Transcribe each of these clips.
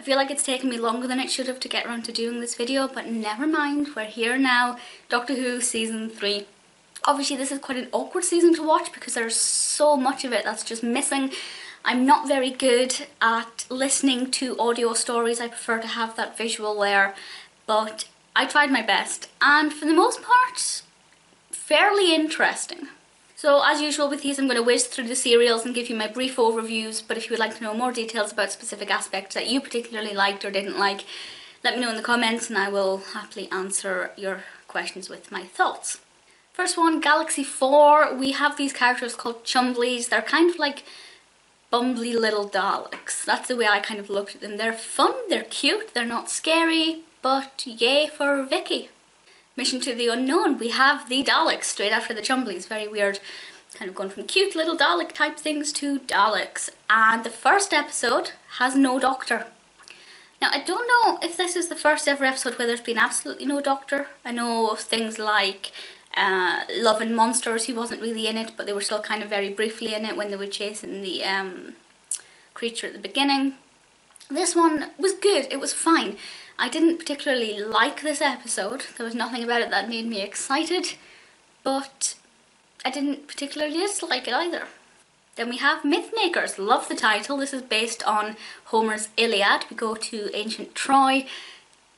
feel like it's taken me longer than it should have to get around to doing this video, but never mind, we're here now. Doctor Who Season 3. Obviously this is quite an awkward season to watch because there's so much of it that's just missing. I'm not very good at listening to audio stories, I prefer to have that visual there, but I tried my best, and for the most part, fairly interesting. So as usual with these, I'm going to whiz through the serials and give you my brief overviews, but if you would like to know more details about specific aspects that you particularly liked or didn't like, let me know in the comments and I will happily answer your questions with my thoughts. First one, Galaxy 4, we have these characters called Chumblies. They're kind of like bumbly little Daleks. That's the way I kind of looked at them. They're fun, they're cute, they're not scary, but yay for Vicky. Mission to the Unknown, we have the Daleks straight after the Chumblies. Very weird, kind of going from cute little Dalek type things to Daleks. And the first episode has no Doctor. Now I don't know if this is the first ever episode where there's been absolutely no Doctor. I know of things like Love and Monsters, he wasn't really in it, but they were still kind of very briefly in it when they were chasing the creature at the beginning. This one was good, it was fine. I didn't particularly like this episode, there was nothing about it that made me excited, but I didn't particularly dislike it either. Then we have Mythmakers, love the title, this is based on Homer's Iliad. We go to ancient Troy.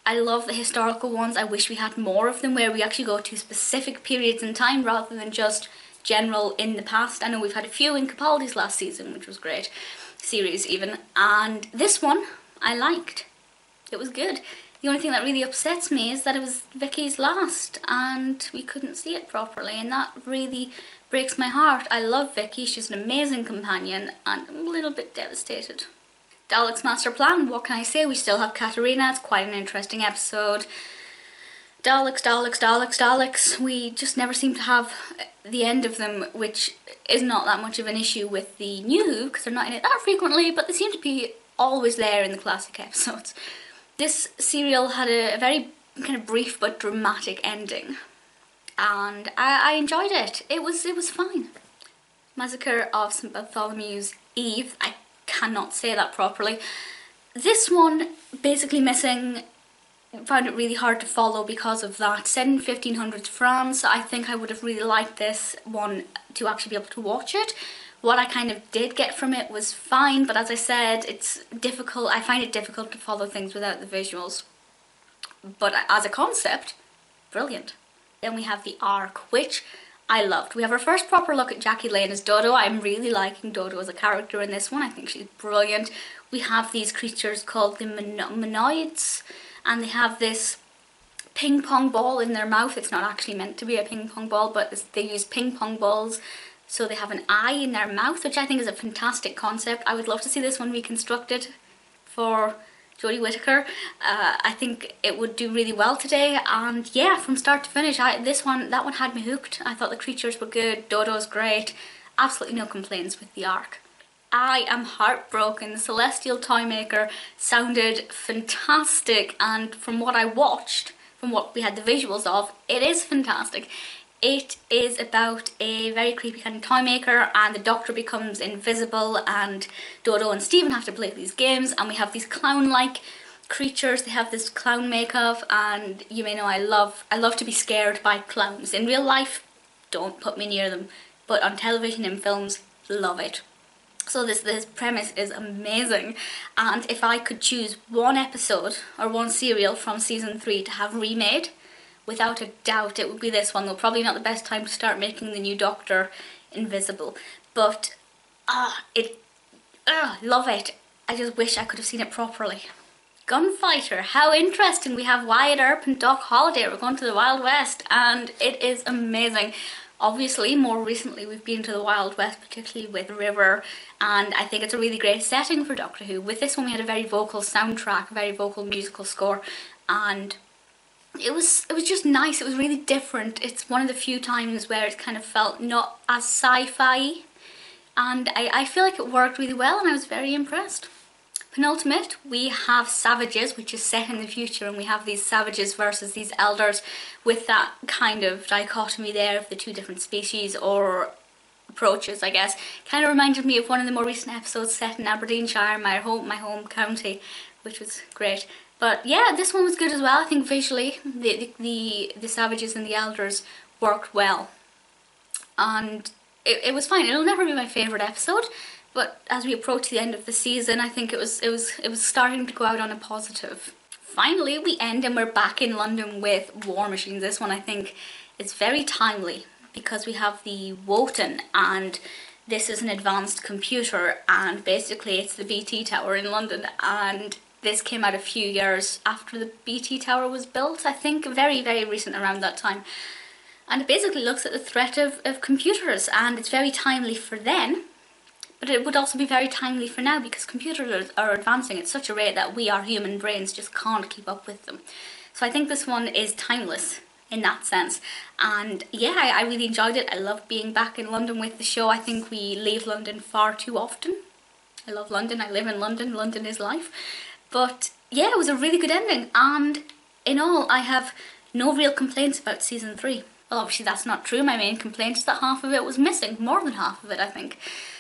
I love the historical ones. I wish we had more of them where we actually go to specific periods in time rather than just general in the past. I know we've had a few in Capaldi's last season, which was great, series even, and this one I liked. It was good. The only thing that really upsets me is that it was Vicky's last and we couldn't see it properly, and that really breaks my heart. I love Vicky, she's an amazing companion, and I'm a little bit devastated. Daleks Master Plan, what can I say? We still have Katerina, it's quite an interesting episode. Daleks, Daleks, Daleks, Daleks. We just never seem to have the end of them, which is not that much of an issue with the new Who, because they're not in it that frequently, but they seem to be always there in the classic episodes. This serial had a very kind of brief but dramatic ending, and I enjoyed it. It was fine. Massacre of St. Bartholomew's Eve. I cannot say that properly. This one, basically missing, found it really hard to follow because of that. Set in 1500s France, I think I would have really liked this one to actually be able to watch it. What I kind of did get from it was fine, but as I said, it's difficult. I find it difficult to follow things without the visuals. But as a concept, brilliant. Then we have the Ark, which I loved. We have our first proper look at Jackie Lane as Dodo. I'm really liking Dodo as a character in this one. I think she's brilliant. We have these creatures called the Minoids, and they have this ping pong ball in their mouth. It's not actually meant to be a ping pong ball, but they use ping pong balls, so they have an eye in their mouth, which I think is a fantastic concept. I would love to see this one reconstructed for Jodie Whittaker. I think it would do really well today, and yeah, from start to finish, that one had me hooked. I thought the creatures were good, Dodo's great, absolutely no complaints with the Ark. I am heartbroken. The Celestial Toymaker sounded fantastic, and from what I watched, from what we had the visuals of, it is fantastic. It is about a very creepy kind of toymaker, and the Doctor becomes invisible, and Dodo and Stephen have to play these games, and we have these clown-like creatures. They have this clown makeup, and you may know I love to be scared by clowns. In real life, don't put me near them, but on television and films, love it. So this premise is amazing, and if I could choose one episode or one serial from season 3 to have remade, without a doubt it would be this one, though probably not the best time to start making the new Doctor invisible. But love it. I just wish I could have seen it properly. Gunfighter, how interesting. We have Wyatt Earp and Doc Holliday. We're going to the Wild West, and it is amazing. Obviously, more recently we've been to the Wild West, particularly with River, and I think it's a really great setting for Doctor Who. With this one we had a very vocal soundtrack, a very vocal musical score, and it was just nice. It was really different. It's one of the few times where it kind of felt not as sci-fi, and I feel like it worked really well, and I was very impressed. Penultimate, we have Savages, which is set in the future, and we have these Savages versus these Elders, with that kind of dichotomy there of the two different species or approaches, I guess. Kind of reminded me of one of the more recent episodes set in Aberdeenshire, my home county. which was great. But yeah, this one was good as well. I think visually the Savages and the Elders worked well, and it was fine. It'll never be my favourite episode, but as we approach the end of the season, I think it was starting to go out on a positive. Finally, we end and we're back in London with War Machines. This one I think is very timely because we have the Wotan, and this is an advanced computer, and basically it's the BT Tower in London, and this came out a few years after the BT Tower was built, I think, very, very recent around that time. And it basically looks at the threat of computers, and it's very timely for then, but it would also be very timely for now because computers are advancing at such a rate that we, our human brains, just can't keep up with them. So I think this one is timeless in that sense. And yeah, I really enjoyed it. I love being back in London with the show. I think we leave London far too often. I love London, I live in London, London is life. But yeah, it was a really good ending, and in all, I have no real complaints about season 3. Well, obviously that's not true. My main complaint is that half of it was missing, more than half of it I think.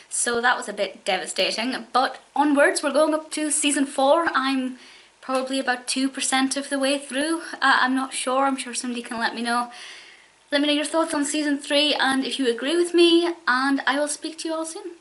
So that was a bit devastating, but onwards we're going up to season 4. I'm probably about 2% of the way through. I'm not sure, I'm sure somebody can let me know. Let me know your thoughts on season 3 and if you agree with me, and I will speak to you all soon.